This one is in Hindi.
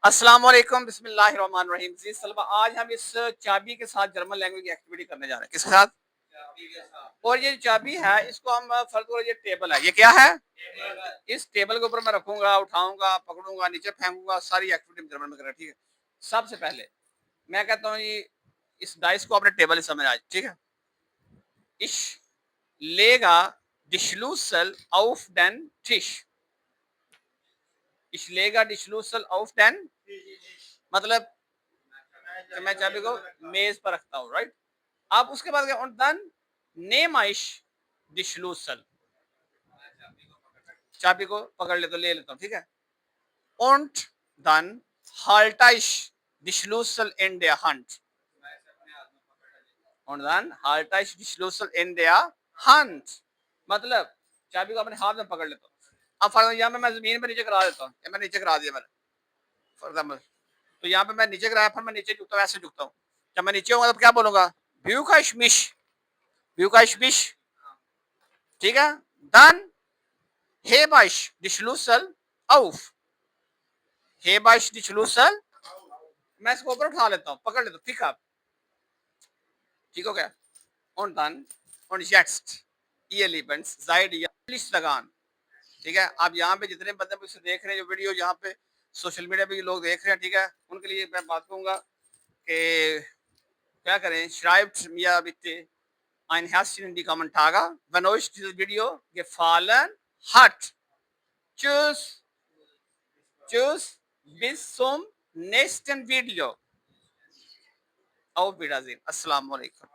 अस्सलाम वालेकुम बिस्मिल्लाहिर्रहमानिर्रहीम। जी सलमा, आज हम इस चाबी के साथ जर्मन लैंग्वेज की एक्टिविटी करने जा रहे हैं। किसके साथ? चाबी के साथ। और ये चाबी है, इसको हम फर्ज करो ये टेबल है। ये क्या है? टेबल। इस टेबल के ऊपर मैं रखूंगा, उठाऊंगा, पकड़ूंगा, नीचे फेंकूंगा, सारी एक्टिविटी जर्मन में करें, ठीक है? सबसे पहले मैं कहता हूँ ये इस डाइस को अपने टेबल समझ आए, ठीक है? Ich lege die Schlüssel auf den Tisch। Ich lege die Schlüssel auf den, मतलब कि मैं चाबी को मेज पर रखता हूँ, राइट? अब उसके बाद क्या? और देन नेम आइश दी Schlüssel, चाबी को पकड़ ले तो ले लेता हूँ, ठीक है? Und dann halte ich die Schlüssel in der Hand। Und dann halte ich die Schlüssel in der Hand। मतलब चाबी को अपने हाथ में पकड़ लेता हूँ। अब फॉर यहाँ पे मैं जमीन पे नीचे करा देता हूँ, मैं नीचे करा दिया मैंने, फॉर एग्जाम्पल। तो यहाँ पे मैं नीचे कराया, फिर मैं नीचे झुकता हूँ, ऐसे झुकता हूँ। जब मैं नीचे होऊंगा तो क्या बोलूंगा? व्यू का मिश, व्यू का मिश, ठीक है? Dann hebe ich die Schlüssel auf, hebe ich die Schlüssel, मैं इसको ऊपर उठा लेता हूँ, पकड़ लेता हूँ, पिक अप, ठीक हो गया? Und dann und jetzt ihr Lieben seid ihr daran, ठीक है? आप यहाँ पे जितने बंदे मुझसे देख रहे हैं, जो वीडियो यहाँ पे सोशल मीडिया पे लोग देख रहे हैं, ठीक है? उनके लिए मैं बात कहूंगा कि क्या करें? Schreibt mir bitte ein Herzchen in die Kommentare, wenn euch dieses Video gefallen hat. Tschüss, tschüss, bis zum nächsten Video. Auf Wiedersehen. Assalamu alaikum.